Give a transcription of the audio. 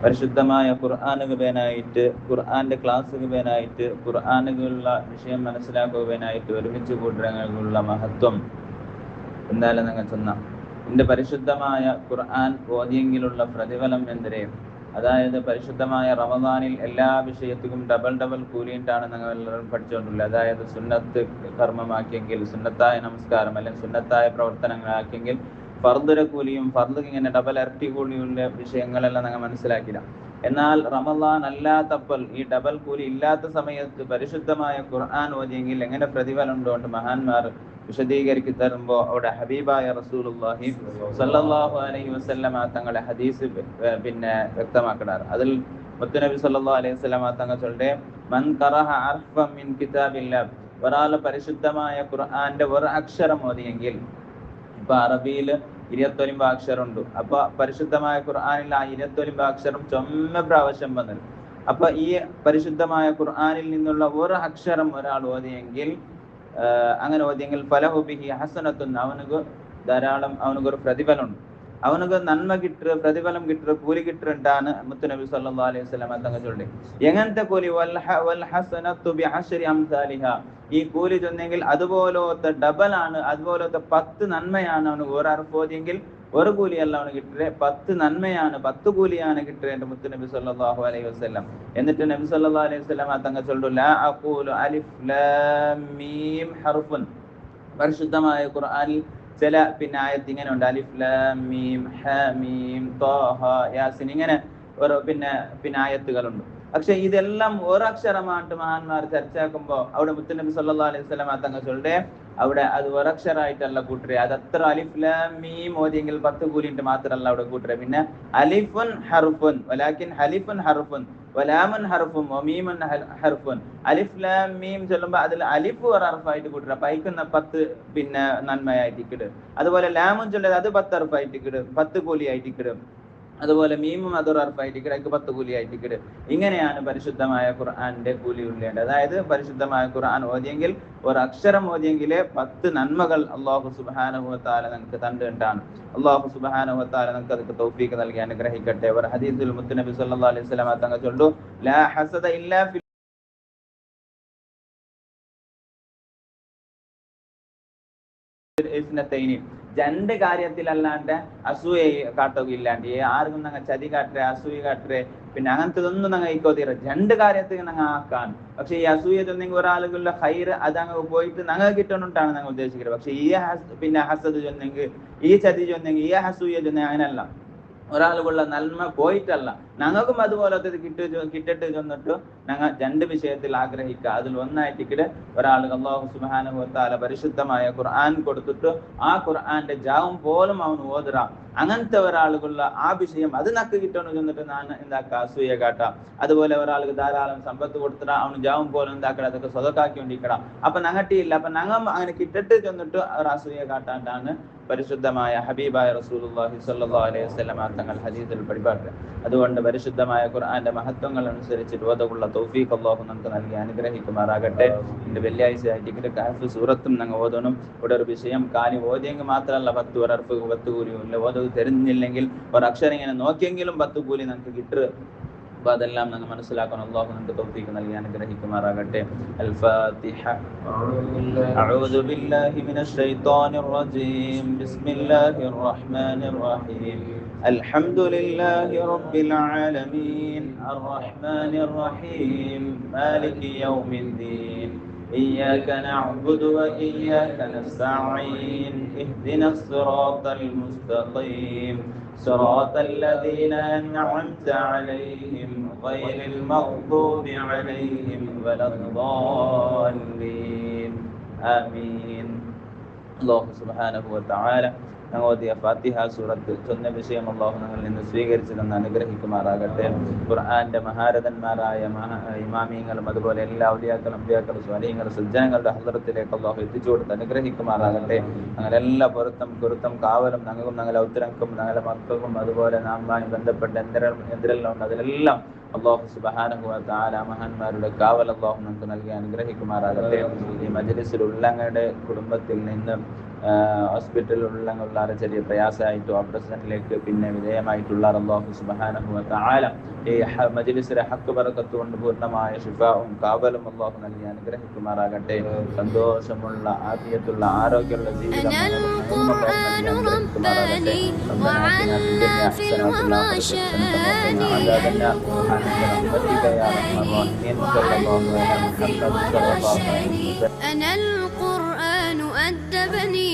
പരിശുദ്ധമായ ഖുർആനുകനായിട്ട്, ഖുർആന്റെ ക്ലാസ്സുകനായിട്ട്, ഖുർആനുകളുള്ള വിഷയം മനസ്സിലാക്കുവാനായിട്ട് ഒരുമിച്ച് കൂടുന്നതിനുള്ള മഹത്വം എന്തായാലും നിങ്ങൾ ചെന്ന ഇതിന്റെ പരിശുദ്ധമായ ഖുർആൻ ഓതിയെങ്കിലുള്ള പ്രതിഫലം എന്തരേ. അതായത് പരിശുദ്ധമായ റമദാനിൽ എല്ലാ വിഷയത്തിലും ഡബിൾ കൂലിയിട്ടാണ് ഞങ്ങൾ എല്ലാവരും പഠിച്ചുകൊണ്ടുള്ളത്. അതായത് സുന്നത്ത് കർമ്മമാക്കിയെങ്കിൽ, സുന്നത്തായ നമസ്കാരം അല്ലെങ്കിൽ സുന്നത്തായ പ്രവർത്തനങ്ങളാക്കിയെങ്കിൽ ഫർദുര കൂലിയും, ഫർദ് ഇങ്ങനെ ഡബിൾ ഇരട്ടി കൂലിയുള്ള വിഷയങ്ങളെല്ലാം ഞങ്ങൾ മനസ്സിലാക്കില്ല. എന്നാൽ റമദാൻ അല്ലാത്തപ്പോൾ, ഈ ഡബിൾ കൂലി ഇല്ലാത്ത സമയത്ത് പരിശുദ്ധമായ ഖുർആൻ ഓതിയെങ്കിൽ എങ്ങനെ പ്രതിഫലം ഉണ്ടോണ്ട് മഹാന്മാർ വിശദീകരിച്ചു തരുമ്പോൾ അവിടെ ഹബീബായ റസൂലുള്ളാഹി സ്വല്ലല്ലാഹു അലൈഹി വസല്ലമ തങ്ങളെ ഹദീസ് വ്യക്തമാക്കിടാറ്. അതിൽ മുത്തുനബി സ്വല്ലല്ലാഹു അലൈഹി വസല്ലമ തങ്ങൾ ചൊല്ലെ, മൻ ഖറഅ അർഫൻ മിൻ കിതാബില്ലാഹ്, ഒരാൾ പരിശുദ്ധമായ ഖുർആന്റെ ഒരു അക്ഷരം ഓതിയെങ്കിൽ, ഇപ്പൊ അറബിയിൽ 29 അക്ഷരമുണ്ട്. അപ്പൊ പരിശുദ്ധമായ ഖുർആനിൽ ആ 29 അക്ഷരം ചൊമ്മ പ്രാവശ്യം വന്നത്. അപ്പൊ ഈ പരിശുദ്ധമായ ഖുർആനിൽ നിന്നുള്ള ഒരു അക്ഷരം ഒരാൾ ഓതിയെങ്കിൽ, അങ്ങനെ ഓതിയെങ്കിൽ ഫലഹു ബിഹി ഹസനത്തുൻ, അവനക്ക് ധാരാളം, അവനക്കൊരു പ്രതിഫലമുണ്ട്, അവനക്ക് നന്മ കിട്ടുക, പ്രതിഫലം കിട്ടുക, കൂലി കിട്ടുണ്ടാണ് മുത്തുനബി സല്ലല്ലാഹു അലൈഹി വസല്ലം തങ്ങൾ ചൊല്ലി. എങ്ങനത്തെ കൂലി? വൽ ഹസനത്തു ബിഅശ്രി അംസാലിഹാ, ഈ കൂലി ചൊന്നെങ്കിൽ അതുപോലത്തെ ഡബൽ ആണ്, അതുപോലത്തെ 10 നന്മയാണ് അവന് ഒരു അർഫ് ഓതിയെങ്കിൽ ഒരു കൂലിയല്ല അവന് കിട്ടുക, 10 നന്മയാണ്, 10 കൂലിയാണ് കിട്ടുക മുത്തുനബി സല്ലല്ലാഹു അലൈഹി വസല്ലം. എന്നിട്ട് നബി സല്ലല്ലാഹു അലൈഹി വസല്ലം തങ്ങൾ ചൊല്ലു, ലാ അഖൂലു അലിഫ് ലാം മീം ഹർഫുൻ, പരിശുദ്ധമായ ഖുർആനിൽ ചില ആയത്ത് ഇങ്ങനെ ഉണ്ട്, അലിഫ് ലാം മീം ഹാ മീം ത്വാഹ യാസീൻ, ഇങ്ങനെ ഒരു ആയത്തുകളുണ്ട്. പക്ഷെ ഇതെല്ലാം ഒരക്ഷരമായിട്ട് മഹാന്മാർ ചർച്ചയാക്കുമ്പോൾ അവിടെ മുത്തുനബി സല്ലല്ലാഹു അലൈഹി വസല്ലം തങ്ങൾ ചൊല്ലെ, അവിടെ അത് ഒരക്ഷരമായിട്ടല്ല കൂട്ടരെ, അത് അത്ര അലിഫ് ലാം മീം ഓതിയെങ്കിൽ 10 കൂലിയിട്ട് മാത്രമല്ല അവിടെ കൂട്ടരെ. പിന്നെ അലിഫുൻ ഹർഫുൻ വലാകിൻ ഹലിഫുൻ ഹർഫുൻ വലാമുൻ ഹർഫുൻ വമീമുൻ ഹർഫുൻ, അലിഫ് ലാം മീം ചൊല്ലുമ്പോൾ അതിൽ അലിഫ് ഒരു ഹർഫായിട്ട് കൂട്ടരെ, പൈക്കുന്ന 10 നന്മയായിട്ട്. അതുപോലെ ലാമുൻ ചൊല്ലത് അത് 10 ഹർഫായിട്ട് 10 കൂലിയായിട്ട്. അതുപോലെ മീമും അതൊരു അർഫായിട്ട് 10 കൂലിയായിട്ട്. ഇങ്ങനെയാണ് പരിശുദ്ധമായ ഖുർആന്റെ കൂലി ഉള്ളേണ്ടത്. അതായത് പരിശുദ്ധമായ ഖുർആൻ ഓതിയെങ്കിൽ, ഒരു അക്ഷരം ഓതിയെങ്കിലേ 10 നന്മകൾ അല്ലാഹു സുബ്ഹാനഹു വ തആല നമുക്ക് തന്നിട്ടാണ്. അല്ലാഹു സുബ്ഹാനഹു വ തആല നമുക്ക് അതിന് തൗഫീഖ് നൽകി അനുഗ്രഹിക്കട്ടെ. ഒരു ഹദീസിൽ മുത്തുനബി സല്ലല്ലാഹു അലൈഹി വസല്ലം തങ്ങൾ ചൊല്ലു, ലാ ഹസദ ഇല്ലാ ഫി രണ്ട് കാര്യത്തിലല്ലാണ്ട് അസൂയ കാട്ടുകയില്ലാണ്ട്, ആർക്കും ഞങ്ങൾ ചതി കാട്ടേ, അസൂയ കാട്ടേ, അങ്ങനത്തതൊന്നും ഞങ്ങൾ ഇക്കോതീര, 2 കാര്യത്തിൽ ഞങ്ങൾ ആക്കാൻ. പക്ഷെ ഈ അസൂയ ചൊന്നെങ്കിൽ ഒരാളുകളുടെ ഹൈറ് അത് അങ്ങ് പോയിട്ട് ഞങ്ങൾ കിട്ടണമെന്നാണ് ഞങ്ങൾ ഉദ്ദേശിക്കുന്നത്. പക്ഷെ ഈ ഹസദ് ചൊന്നെങ്കിൽ, ഈ ചതി ചൊന്നെങ്കിൽ, ഈ അസൂയ ചൊന്നെങ്കിൽ അങ്ങനല്ല, ഒരാളുകളുടെ നന്മ പോയിട്ടല്ല, ഞങ്ങൾക്കും അതുപോലത്തെ കിട്ടിട്ട് ചെന്നിട്ട് ഞങ്ങൾ 2 വിഷയത്തിൽ ആഗ്രഹിക്കുക. അതിൽ ഒന്നായിട്ട് ഒരാൾക്ക് അല്ലാഹു സുബ്ഹാനഹു വ തആല പരിശുദ്ധമായ ഖുർആൻ കൊടുത്തിട്ട് ആ ഖുർആന്റെ ജാവും പോലും അവൻ ഓതുക, അങ്ങനത്തെ ഒരാളുകളുള്ള ആ വിഷയം അത് നക്ക് കിട്ടണമെന്ന് ചെന്നിട്ട് ഞാൻ എന്താക്കുക, അസൂയ കാട്ടാം. അതുപോലെ ഒരാൾക്ക് ധാരാളം സമ്പത്ത് കൊടുത്തിട്ട് അവന് ജാവും പോലും എന്താക്കണം, അതൊക്കെ സ്വതക്കാക്കി കൊണ്ടിരിക്കണം. അപ്പൊ ഞങ്ങട്ടിയില്ല, അപ്പൊ ഞങ്ങൾ അങ്ങനെ കിട്ടിട്ട് ചെന്നിട്ട് ഒരു അസൂയ കാട്ടാണ്ടാണ് പരിശുദ്ധമായ ഹബീബായ റസൂലുള്ളാഹി സ്വല്ലല്ലാഹു അലൈഹി വസല്ലം തങ്ങൾ ഹദീസിൽ പഠിപ്പാട്ട്. അതുകൊണ്ട് പരിശുദ്ധമായ ഖുർആന്റെ മഹത്വങ്ങൾ അനുസരിച്ച് ഓതുള്ള തൗഫീഖ് അല്ലാഹു നമുക്ക് നൽകി അനുഗ്രഹിക്കുമാറാകട്ടെ. ഇന്ന് വെള്ളിയാഴ്ച ആയിട്ട് കഹഫ് സൂറത്തും ഞങ്ങൾ ഓതണം. ഇവിടെ ഒരു വിഷയം കാലി ഓതിയെങ്കിൽ മാത്രമല്ല 10 ഒരർഫ് 10 കൂലി ഇല്ല, ഓതത് തരുന്നില്ലെങ്കിൽ ഒരു അക്ഷരം ഇങ്ങനെ നോക്കിയെങ്കിലും 10 കൂലി നമുക്ക് കിട്ടുക. അപ്പൊ അതെല്ലാം ഞങ്ങൾ മനസ്സിലാക്കണം. അല്ലാഹു നമുക്ക് തൗഫീഖ് നൽകി അനുഗ്രഹിക്കുമാറാകട്ടെ. അൽ ഫാത്തിഹ. അഊദു ബില്ലാഹി മിനശ് ശൈത്വാനിർ റജീം. ബിസ്മില്ലാഹിർ റഹ്മാനിർ റഹീം. അൽഹംദുലില്ലാഹി റബ്ബിൽ ആലമീൻ അർറഹ്മാനിർ റഹീം മാലികി യൗമിദ്ദീൻ إياك نعبد وإياك نستعين اهدنا الصراط المستقيم صراط الذين أنعمت عليهم غير المغضوب عليهم ولا الضالين آمين. الله سبحانه وتعالى ഞങ്ങൾ ഓതിയ ഫാത്തിഹ സൂറത്ത് ചൊന്ന വിഷയം അല്ലാഹു ഞങ്ങളിൽ നിന്ന് സ്വീകരിച്ചു തന്ന് അനുഗ്രഹിക്കുമാറാകട്ടെ. ഖുർആന്റെ മഹാരഥന്മാരായ ഇമാമിയങ്ങളും അതുപോലെ എല്ലാ ഔലിയാക്കളും അമ്പിയാക്കളും സ്വാലിഹീങ്ങളും സജ്ജനങ്ങളുടെ ഹദ്റത്തിലേക്ക് അല്ലാഹു എത്തിച്ചു കൊടുത്ത് അനുഗ്രഹിക്കുമാറാകട്ടെ. ഞങ്ങളെല്ലാ പൊരുത്തം കാവലും ഞങ്ങൾക്കും ഞങ്ങളുടെ ഉത്തരങ്ങൾക്കും ഞങ്ങളുടെ മക്കൾക്കും അതുപോലെ നാമായി ബന്ധപ്പെട്ട എന്തെല്ലാം ഉണ്ട് അതിലെല്ലാം അല്ലാഹു സുബ്ഹാനഹു വ തആല മഹാന്മാരുടെ കാവൽ അല്ലാഹു നമുക്ക് നൽകി അനുഗ്രഹിക്കുമാറാകട്ടെ. ഈ മജ്ലിസിൽ ഉള്ളങ്ങളുടെ കുടുംബത്തിൽ നിന്ന് ഹോസ്പിറ്റലിലുള്ള ചെറിയ പ്രയാസമായിട്ടോ ഓപ്പറേഷനിലേക്ക് പിന്നെ വിധേയമായിട്ടുള്ള അല്ലാഹു സുബ്ഹാനഹു വ തആല ഈ മജ്ലിസിലെ ഹക്ക് ബറക്കത്ത് കൊണ്ട് പൂർണ്ണമായ ശിഫാവും കാവലും അല്ലാഹു നൽകി അനുഗ്രഹിക്കുമാറാകട്ടെ. സന്തോഷമുള്ള ആഫിയത്തുള്ള ആരോഗ്യമുള്ള ജീവിതം أنا القرآن أدبني